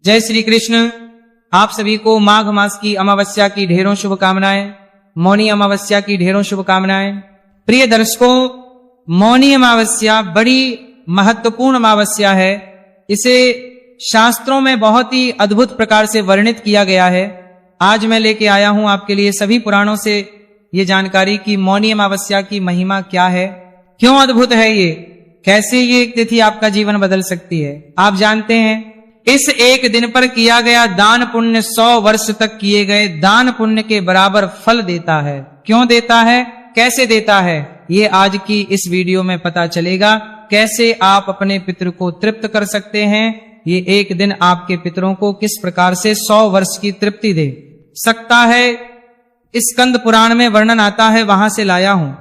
जय श्री कृष्ण। आप सभी को माघ मास की अमावस्या की ढेरों शुभकामनाएं, मौनी अमावस्या की ढेरों शुभकामनाएं। प्रिय दर्शकों, मौनी अमावस्या बड़ी महत्वपूर्ण अमावस्या है। इसे शास्त्रों में बहुत ही अद्भुत प्रकार से वर्णित किया गया है। आज मैं लेके आया हूं आपके लिए सभी पुराणों से ये जानकारी कि मौनी अमावस्या की महिमा क्या है, क्यों अद्भुत है ये, कैसे ये एक तिथि आपका जीवन बदल सकती है। आप जानते हैं इस एक दिन पर किया गया दान पुण्य 100 वर्ष तक किए गए दान पुण्य के बराबर फल देता है। क्यों देता है, कैसे देता है, ये आज की इस वीडियो में पता चलेगा। कैसे आप अपने पितृ को तृप्त कर सकते हैं, ये एक दिन आपके पितरों को किस प्रकार से 100 वर्ष की तृप्ति दे सकता है। इस स्कंद पुराण में वर्णन आता है, वहां से लाया हूं।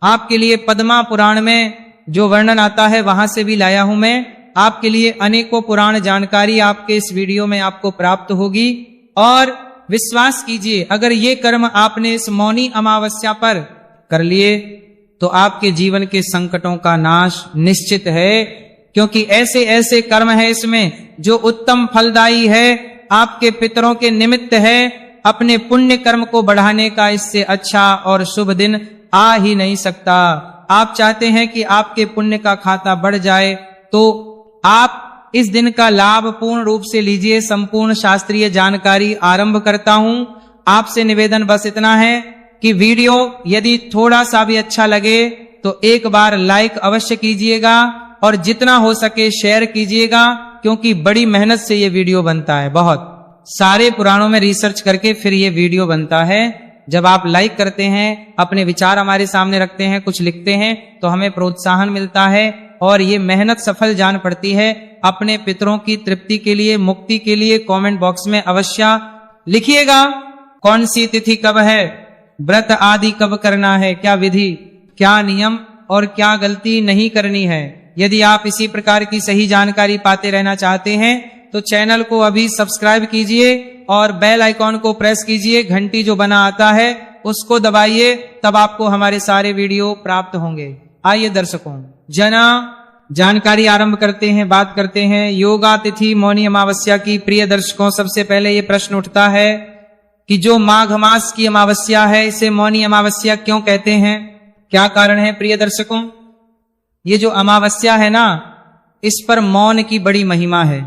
आपके लिए पद्मा पुराण में जो वर्णन आता है वहां से भी लाया हूं मैं। आपके लिए अनेकों पुराण जानकारी आपके इस वीडियो में आपको प्राप्त होगी। और विश्वास कीजिए, अगर ये कर्म आपने इस मौनी अमावस्या पर कर लिए तो आपके जीवन के संकटों का नाश निश्चित है। क्योंकि ऐसे ऐसे कर्म है इसमें जो उत्तम फलदायी है, आपके पितरों के निमित्त है। अपने पुण्य कर्म को बढ़ाने का इससे अच्छा और शुभ दिन आ ही नहीं सकता। आप चाहते हैं कि आपके पुण्य का खाता बढ़ जाए, तो आप इस दिन का लाभ पूर्ण रूप से लीजिए। संपूर्ण शास्त्रीय जानकारी आरंभ करता हूं। आपसे निवेदन बस इतना है कि वीडियो यदि थोड़ा सा भी अच्छा लगे तो एक बार लाइक अवश्य कीजिएगा और जितना हो सके शेयर कीजिएगा, क्योंकि बड़ी मेहनत से ये वीडियो बनता है। बहुत सारे पुराणों में रिसर्च करके फिर ये वीडियो बनता है। जब आप लाइक करते हैं, अपने विचार हमारे सामने रखते हैं, कुछ लिखते हैं, तो हमें प्रोत्साहन मिलता है और ये मेहनत सफल जान पड़ती है। अपने पितरों की तृप्ति के लिए, मुक्ति के लिए कमेंट बॉक्स में अवश्य लिखिएगा कौन सी तिथि कब है, व्रत आदि कब करना है, क्या विधि, क्या नियम और क्या गलती नहीं करनी है। यदि आप इसी प्रकार की सही जानकारी पाते रहना चाहते हैं तो चैनल को अभी सब्सक्राइब कीजिए और बेल आइकॉन को प्रेस कीजिए। घंटी जो बना आता है उसको दबाइए, तब आपको हमारे सारे वीडियो प्राप्त होंगे। आइए दर्शकों, जना जानकारी आरंभ करते हैं, बात करते हैं योगा तिथि मौनी अमावस्या की। प्रिय दर्शकों, सबसे पहले ये प्रश्न उठता है कि जो माघ मास की अमावस्या है इसे मौनी अमावस्या क्यों कहते हैं, क्या कारण है। प्रिय दर्शकों, ये जो अमावस्या है ना, इस पर मौन की बड़ी महिमा है,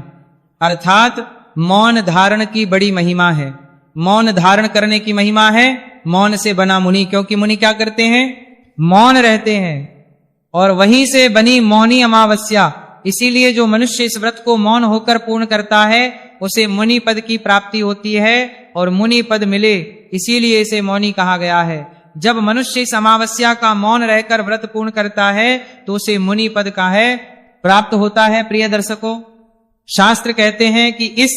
अर्थात मौन धारण की बड़ी महिमा है। मौन धारण करने की महिमा है। मौन से बना मुनि, क्योंकि मुनि क्या करते हैं, मौन रहते हैं, और वहीं से बनी मौनी अमावस्या। इसीलिए जो मनुष्य इस व्रत को मौन होकर पूर्ण करता है उसे मुनि पद की प्राप्ति होती है, और मुनि पद मिले इसीलिए इसे मौनी कहा गया है। जब मनुष्य इस अमावस्या का मौन रहकर व्रत पूर्ण करता है तो उसे मुनि पद का है प्राप्त होता है। प्रिय दर्शकों, शास्त्र कहते हैं कि इस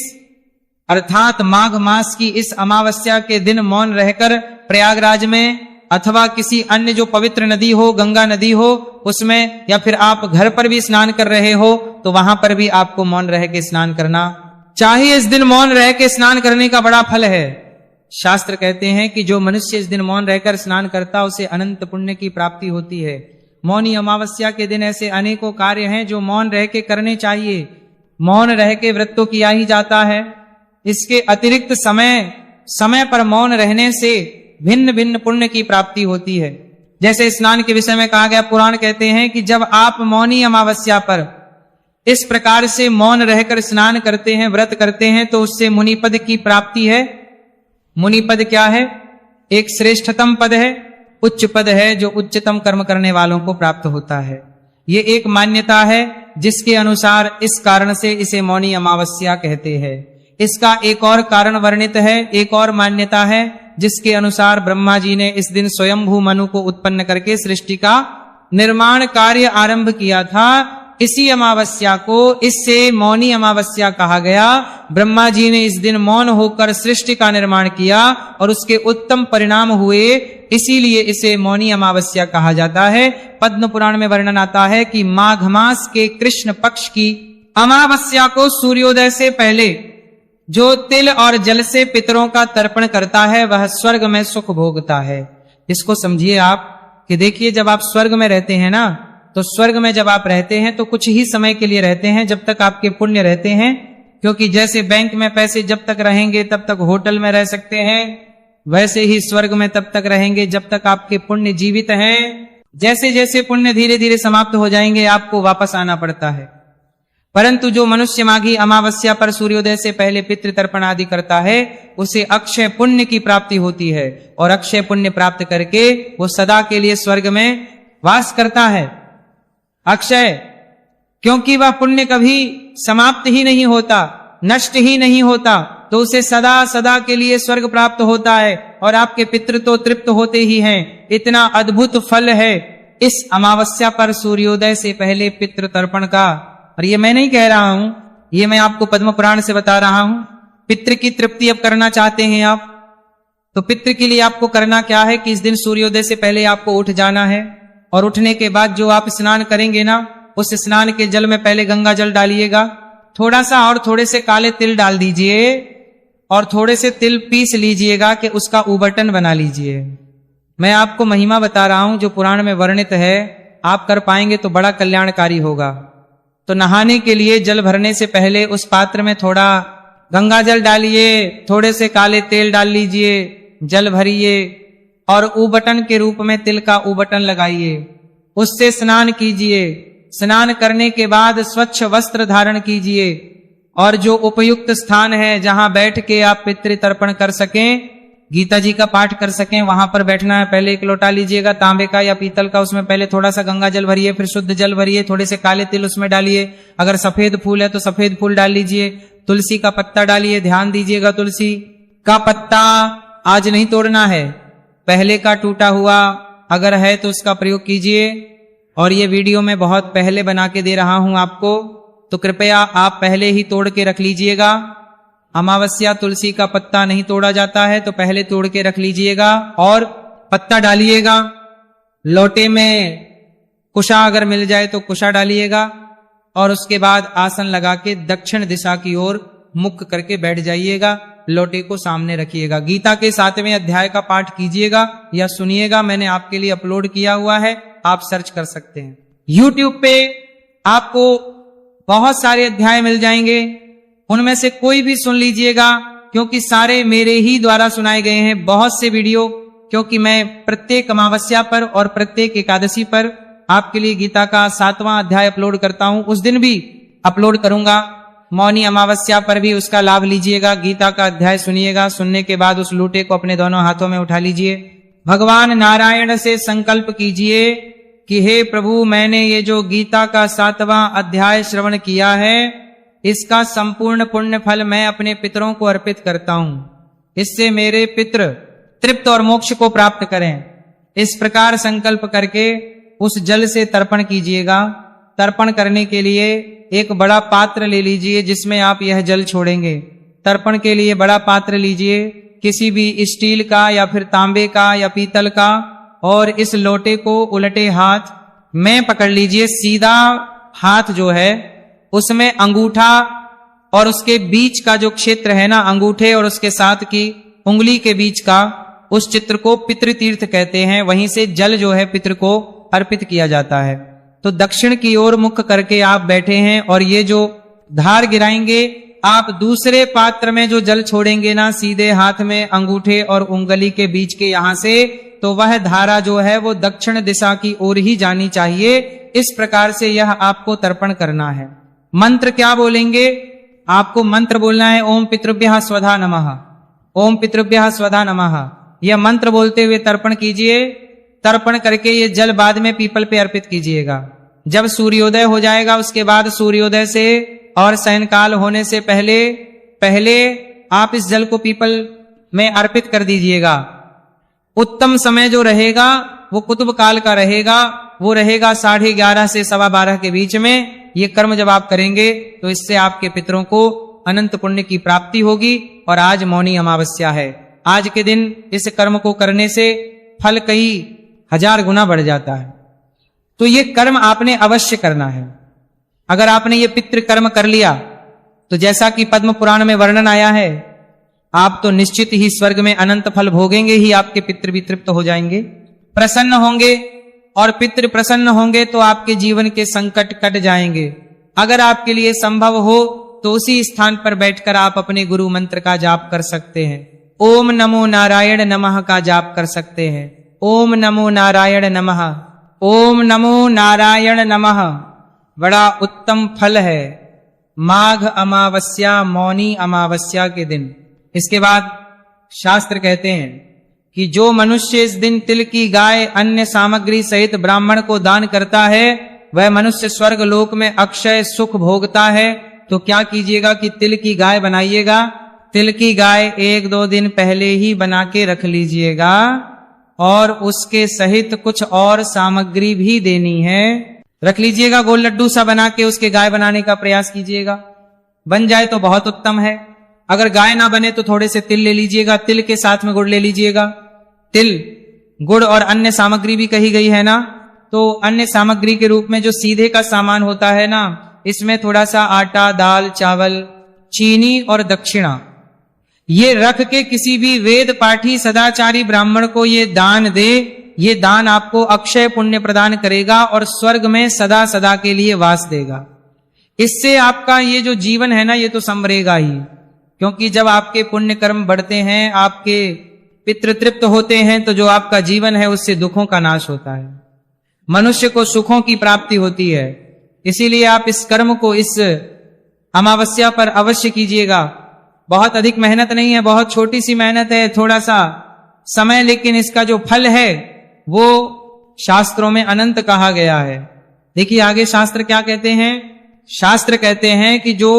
अर्थात माघ मास की इस अमावस्या के दिन मौन रहकर प्रयागराज में अथवा किसी अन्य जो पवित्र नदी हो, गंगा नदी हो, उसमें, या फिर आप घर पर भी स्नान कर रहे हो तो वहां पर भी आपको मौन रह के स्नान करना चाहिए। इस दिन मौन रह के स्नान करने का बड़ा फल है। शास्त्र कहते हैं कि जो मनुष्य इस दिन मौन रहकर स्नान करता उसे अनंत पुण्य की प्राप्ति होती है। मौनी अमावस्या के दिन ऐसे अनेकों कार्य हैं जो मौन रह के करने चाहिए। मौन रह के व्रत तो किया ही जाता है, इसके अतिरिक्त समय पर मौन रहने से भिन्न भिन्न पुण्य की प्राप्ति होती है। जैसे स्नान के विषय में कहा गया, पुराण कहते हैं कि जब आप मौनी अमावस्या पर इस प्रकार से मौन रहकर स्नान करते हैं, व्रत करते हैं, तो उससे मुनि पद की प्राप्ति है। मुनि पद क्या है, एक श्रेष्ठतम पद है, उच्च पद है, जो उच्चतम कर्म करने वालों को प्राप्त होता है। ये एक मान्यता है जिसके अनुसार इस कारण से इसे मौनी अमावस्या कहते हैं। इसका एक और कारण वर्णित है, एक और मान्यता है जिसके अनुसार ब्रह्मा जी ने इस दिन स्वयंभू मनु को उत्पन्न करके सृष्टि का निर्माण कार्य आरंभ किया था। इसी अमावस्या को इससे मौनी अमावस्या कहा गया। ब्रह्मा जी ने इस दिन मौन होकर सृष्टि का निर्माण किया और उसके उत्तम परिणाम हुए, इसीलिए इसे मौनी अमावस्या कहा जाता है। पद्म पुराण में वर्णन आता है कि माघ मास के कृष्ण पक्ष की अमावस्या को सूर्योदय से पहले जो तिल और जल से पितरों का तर्पण करता है वह स्वर्ग में सुख भोगता है। इसको समझिए आप कि देखिए, जब आप स्वर्ग में रहते हैं ना, तो स्वर्ग में जब आप रहते हैं तो कुछ ही समय के लिए रहते हैं, जब तक आपके पुण्य रहते हैं। क्योंकि जैसे बैंक में पैसे जब तक रहेंगे तब तक होटल में रह सकते हैं, वैसे ही स्वर्ग में तब तक रहेंगे जब तक आपके पुण्य जीवित हैं। जैसे जैसे पुण्य धीरे धीरे समाप्त हो जाएंगे आपको वापस आना पड़ता है। परंतु जो मनुष्य माघी अमावस्या पर सूर्योदय से पहले पितृ तर्पण आदि करता है उसे अक्षय पुण्य की प्राप्ति होती है, और अक्षय पुण्य प्राप्त करके वो सदा के लिए स्वर्ग में वास करता है। अक्षय, क्योंकि वह पुण्य कभी समाप्त ही नहीं होता, नष्ट ही नहीं होता, तो उसे सदा सदा के लिए स्वर्ग प्राप्त होता है, और आपके पितृ तो तृप्त होते ही हैं। इतना अद्भुत फल है इस अमावस्या पर सूर्योदय से पहले पितृ तर्पण का। और ये मैं नहीं कह रहा हूं, ये मैं आपको पद्म पुराण से बता रहा हूं। पितृ की तृप्ति अब करना चाहते हैं आप, तो पितृ के लिए आपको करना क्या है कि इस दिन सूर्योदय से पहले आपको उठ जाना है, और उठने के बाद जो आप स्नान करेंगे ना, उस स्नान के जल में पहले गंगा जल डालिएगा, थोड़ा सा और थोड़े से काले तिल डाल दीजिए, और थोड़े से तिल पीस लीजिएगा कि उसका उबटन बना लीजिए। मैं आपको महिमा बता रहा हूं जो पुराण में वर्णित है, आप कर पाएंगे तो बड़ा कल्याणकारी होगा। तो नहाने के लिए जल भरने से पहले उस पात्र में थोड़ा गंगा जल डालिए, थोड़े से काले तेल डाल लीजिए, जल भरिए और उबटन के रूप में तिल का उबटन लगाइए, उससे स्नान कीजिए। स्नान करने के बाद स्वच्छ वस्त्र धारण कीजिए, और जो उपयुक्त स्थान है जहां बैठ के आप पितृ तर्पण कर सकें, गीता जी का पाठ कर सकें, वहां पर बैठना है। पहले एक लोटा लीजिएगा तांबे का या पीतल का, उसमें पहले थोड़ा सा गंगा जल भरिए, फिर शुद्ध जल भरिए, थोड़े से काले तिल उसमें डालिए। अगर सफेद फूल है तो सफेद फूल डाल लीजिए, तुलसी का पत्ता डालिए। ध्यान दीजिएगा, तुलसी का पत्ता आज नहीं तोड़ना है, पहले का टूटा हुआ अगर है तो उसका प्रयोग कीजिए। और ये वीडियो मैं बहुत पहले बना के दे रहा हूं आपको, तो कृपया आप पहले ही तोड़ के रख लीजिएगा। अमावस्या तुलसी का पत्ता नहीं तोड़ा जाता है, तो पहले तोड़ के रख लीजिएगा और पत्ता डालिएगा। लोटे में कुशा अगर मिल जाए तो कुशा डालिएगा, और उसके बाद आसन लगा के दक्षिण दिशा की ओर मुख करके बैठ जाइएगा। लोटे को सामने रखिएगा। गीता के 7वें अध्याय का पाठ कीजिएगा या सुनिएगा, मैंने आपके लिए अपलोड किया हुआ है, आप सर्च कर सकते हैं। YouTube पे आपको बहुत सारे अध्याय मिल जाएंगे, उनमें से कोई भी सुन लीजिएगा, क्योंकि सारे मेरे ही द्वारा सुनाए गए हैं बहुत से वीडियो। क्योंकि मैं प्रत्येक अमावस्या पर और प्रत्येक एकादशी पर आपके लिए गीता का 7वां अध्याय अपलोड करता हूं, उस दिन भी अपलोड करूंगा। मौनी अमावस्या पर भी उसका लाभ लीजिएगा, गीता का अध्याय सुनिएगा। सुनने के बाद उस लूटे को अपने दोनों हाथों में उठा लीजिए। भगवान नारायण से संकल्प कीजिए कि हे प्रभु, मैंने ये जो गीता का 7वां अध्याय श्रवण किया है, इसका संपूर्ण पुण्य फल मैं अपने पितरों को अर्पित करता हूं, इससे मेरे पितृ तृप्त और मोक्ष को प्राप्त करें। इस प्रकार संकल्प करके उस जल से तर्पण कीजिएगा। तर्पण करने के लिए एक बड़ा पात्र ले लीजिए जिसमें आप यह जल छोड़ेंगे। तर्पण के लिए बड़ा पात्र लीजिए, किसी भी स्टील का या फिर तांबे का या पीतल का, और इस लोटे को उलटे हाथ में पकड़ लीजिए। सीधा हाथ जो है उसमें अंगूठा और उसके बीच का जो क्षेत्र है ना, अंगूठे और उसके साथ की उंगली के बीच का, उस चित्र को पितृतीर्थ कहते हैं। वहीं से जल जो है पितृ को अर्पित किया जाता है। तो दक्षिण की ओर मुख करके आप बैठे हैं, और ये जो धार गिराएंगे आप दूसरे पात्र में जो जल छोड़ेंगे ना, सीधे हाथ में अंगूठे और उंगली के बीच के यहां से, तो वह धारा जो है वो दक्षिण दिशा की ओर ही जानी चाहिए। इस प्रकार से यह आपको तर्पण करना है। मंत्र क्या बोलेंगे? आपको मंत्र बोलना है ओम पितृभ्यः स्वधा नमः, ओम पितृभ्यः स्वधा नमः। यह मंत्र बोलते हुए तर्पण कीजिए। तर्पण करके ये जल बाद में पीपल पे अर्पित कीजिएगा। जब सूर्योदय हो जाएगा, उसके बाद सूर्योदय से और सायंकाल होने से पहले आप इस जल को पीपल में अर्पित कर दीजिएगा। उत्तम समय जो रहेगा वो कुतुब काल का रहेगा, वो रहेगा 11:30 से 12:15 के बीच में। ये कर्म जब आप करेंगे तो इससे आपके पितरों को अनंत पुण्य की प्राप्ति होगी। और आज मौनी अमावस्या है। आज के दिन इस कर्म को करने से फल कई 1000 गुना बढ़ जाता है। तो ये कर्म आपने अवश्य करना है। अगर आपने ये पितृ कर्म कर लिया तो जैसा कि पद्म पुराण में वर्णन आया है, आप तो निश्चित ही स्वर्ग में अनंत फल भोगेंगे ही, आपके पितृ भी तृप्त हो जाएंगे, प्रसन्न होंगे। और पितृ प्रसन्न होंगे तो आपके जीवन के संकट कट जाएंगे। अगर आपके लिए संभव हो तो उसी स्थान पर बैठकर आप अपने गुरु मंत्र का जाप कर सकते हैं। ओम नमो नारायण नमः का जाप कर सकते हैं। ओम नमो नारायण नमः, ओम नमो नारायण नमः। बड़ा उत्तम फल है माघ अमावस्या, मौनी अमावस्या के दिन। इसके बाद शास्त्र कहते हैं कि जो मनुष्य इस दिन तिल की गाय अन्य सामग्री सहित ब्राह्मण को दान करता है, वह मनुष्य स्वर्ग लोक में अक्षय सुख भोगता है। तो क्या कीजिएगा कि तिल की गाय बनाइएगा। तिल की गाय 1-2 दिन पहले ही बना के रख लीजिएगा और उसके सहित कुछ और सामग्री भी देनी है, रख लीजिएगा। गोल लड्डू सा बना के उसके गाय बनाने का प्रयास कीजिएगा। बन जाए तो बहुत उत्तम है। अगर गाय ना बने तो थोड़े से तिल ले लीजिएगा, तिल के साथ में गुड़ ले लीजिएगा। तिल, गुड़ और अन्य सामग्री भी कही गई है ना, तो अन्य सामग्री के रूप में जो सीधे का सामान होता है ना, इसमें थोड़ा सा आटा, दाल, चावल, चीनी और दक्षिणा ये रख के किसी भी वेद पाठी सदाचारी ब्राह्मण को ये दान दे। ये दान आपको अक्षय पुण्य प्रदान करेगा और स्वर्ग में सदा सदा के लिए वास देगा। इससे आपका ये जो जीवन है ना, ये तो संवरेगा ही, क्योंकि जब आपके पुण्य कर्म बढ़ते हैं, आपके पितृ तृप्त होते हैं, तो जो आपका जीवन है उससे दुखों का नाश होता है, मनुष्य को सुखों की प्राप्ति होती है। इसीलिए आप इस कर्म को इस अमावस्या पर अवश्य कीजिएगा। बहुत अधिक मेहनत नहीं है, बहुत छोटी सी मेहनत है, थोड़ा सा समय, लेकिन इसका जो फल है वो शास्त्रों में अनंत कहा गया है। देखिए आगे शास्त्र क्या कहते हैं। शास्त्र कहते हैं कि जो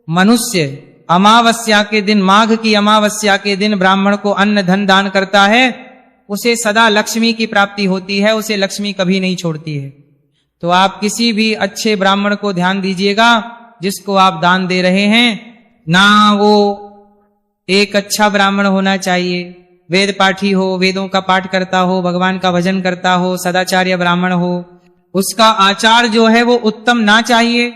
मनुष्य अमावस्या के दिन, माघ की अमावस्या के दिन ब्राह्मण को अन्न धन दान करता है, उसे सदा लक्ष्मी की प्राप्ति होती है, उसे लक्ष्मी कभी नहीं छोड़ती है। तो आप किसी भी अच्छे ब्राह्मण को ध्यान दीजिएगा जिसको आप दान दे रहे हैं। ना वो एक अच्छा ब्राह्मण होना चाहिए, वेद पाठी हो, वेदों का पाठ करता हो, भगवान का भजन करता हो, सदाचार्य ब्राह्मण हो, उसका आचार जो है वो उत्तम ना चाहिए।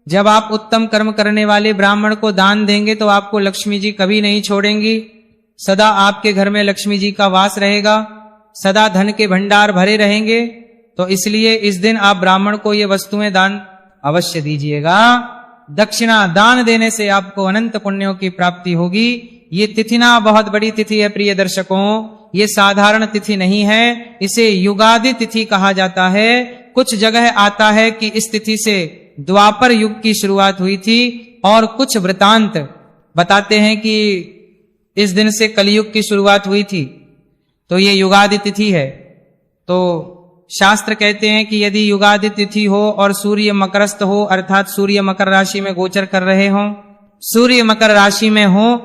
जब आप उत्तम कर्म करने वाले ब्राह्मण को दान देंगे तो आपको लक्ष्मी जी कभी नहीं छोड़ेंगी, सदा आपके घर में लक्ष्मी जी का वास रहेगा, सदा धन के भंडार भरे रहेंगे। तो इसलिए इस दिन आप ब्राह्मण को ये वस्तुएं दान अवश्य दीजिएगा। दक्षिणा दान देने से आपको अनंत पुण्यों की प्राप्ति होगी। ये तिथि ना बहुत बड़ी तिथि है प्रिय दर्शकों, ये साधारण तिथि नहीं है, इसे युगादि तिथि कहा जाता है। कुछ जगह आता है कि इस तिथि से द्वापर युग की शुरुआत हुई थी, और कुछ वृतांत बताते हैं कि इस दिन से कलयुग की शुरुआत हुई थी। तो ये युगादि तिथि है। तो शास्त्र कहते हैं कि यदि युगादि तिथि हो और सूर्य मकरस्थ हो, अर्थात सूर्य मकर राशि में गोचर कर रहे हो, सूर्य मकर राशि में हो,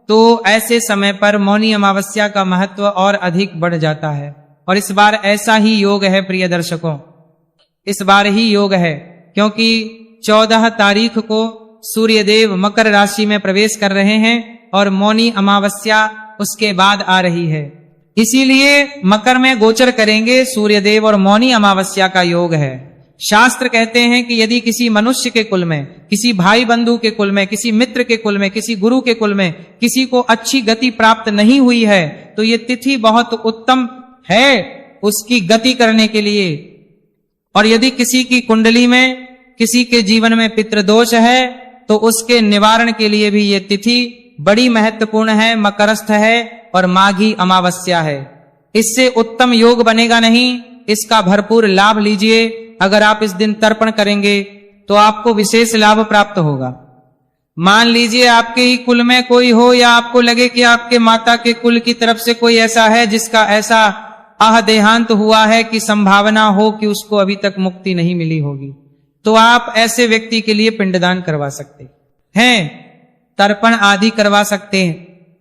तो ऐसे समय पर मौनी अमावस्या का महत्व और अधिक बढ़ जाता है। और इस बार ऐसा ही योग है प्रिय दर्शकों, इस बार ही योग है, क्योंकि 14 तारीख को सूर्यदेव मकर राशि में प्रवेश कर रहे हैं और मौनी अमावस्या उसके बाद आ रही है। इसीलिए मकर में गोचर करेंगे सूर्यदेव और मौनी अमावस्या का योग है। शास्त्र कहते हैं कि यदि किसी मनुष्य के कुल में, किसी भाई बंधु के कुल में, किसी मित्र के कुल में, किसी गुरु के कुल में किसी को अच्छी गति प्राप्त नहीं हुई है, तो ये तिथि बहुत उत्तम है उसकी गति करने के लिए। और यदि किसी की कुंडली में, किसी के जीवन में पितृदोष है, तो उसके निवारण के लिए भी ये तिथि बड़ी महत्वपूर्ण है, मकरस्थ है और माघी अमावस्या है। इससे उत्तम योग बनेगा नहीं, इसका भरपूर लाभ लीजिए। अगर आप इस दिन तर्पण करेंगे तो आपको विशेष लाभ प्राप्त होगा। मान लीजिए आपके ही कुल में कोई हो, या आपको लगे कि आपके माता के कुल की तरफ से कोई ऐसा है जिसका ऐसा देहांत हुआ है कि संभावना हो कि उसको अभी तक मुक्ति नहीं मिली होगी, तो आप ऐसे व्यक्ति के लिए पिंडदान करवा सकते हैं, तर्पण आदि करवा सकते हैं।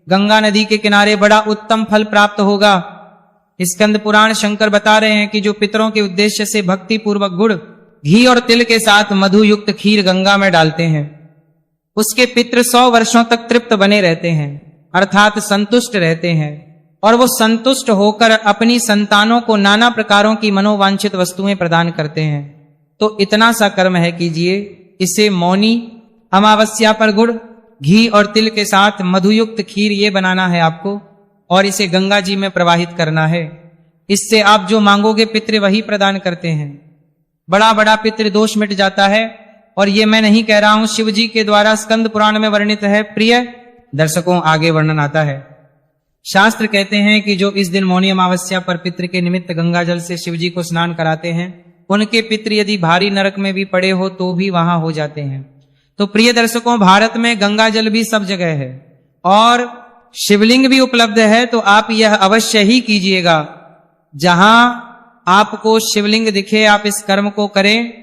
गंगा नदी के किनारे बड़ा उत्तम फल प्राप्त होगा। स्कंद पुराण शंकर बता रहे हैं कि जो पितरों के उद्देश्य से भक्ति पूर्वक गुड़, घी और तिल के साथ मधु युक्त खीर गंगा में डालते हैं, उसके पितृ 100 वर्षों तक तृप्त बने रहते हैं, अर्थात संतुष्ट रहते हैं, और वो संतुष्ट होकर अपनी संतानों को नाना प्रकारों की मनोवांछित वस्तुएं प्रदान करते हैं। तो इतना सा कर्म है कीजिए। इसे मौनी अमावस्या पर गुड़, घी और तिल के साथ मधुयुक्त खीर ये बनाना है आपको, और इसे गंगा जी में प्रवाहित करना है। इससे आप जो मांगोगे पितृ वही प्रदान करते हैं। बड़ा बड़ा पितृ दोष मिट जाता है। और ये मैं नहीं कह रहा हूं, शिव जी के द्वारा स्कंद पुराण में वर्णित है। प्रिय दर्शकों, आगे वर्णन आता है। शास्त्र कहते हैं कि जो इस दिन मौनी अमावस्या पर पितृ के निमित्त गंगा जल से शिव जी को स्नान कराते हैं, उनके पितृ यदि भारी नरक में भी पड़े हो तो भी वहां हो जाते हैं। तो प्रिय दर्शकों, भारत में गंगा जल भी सब जगह है और शिवलिंग भी उपलब्ध है, तो आप यह अवश्य ही कीजिएगा। जहां आपको शिवलिंग दिखे आप इस कर्म को करें।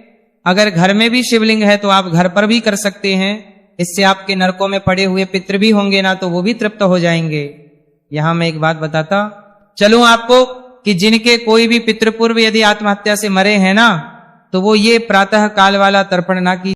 अगर घर में भी शिवलिंग है तो आप घर पर भी कर सकते हैं। इससे आपके नरकों में पड़े हुए पितृ भी होंगे ना, तो वो भी तृप्त हो जाएंगे। यहां मैं एक बात बताता चलूं आपको कि जिनके कोई भी पितृपूर्व यदि आत्महत्या से मरे हैं ना, तो वो ये प्रातः काल वाला तर्पण ना की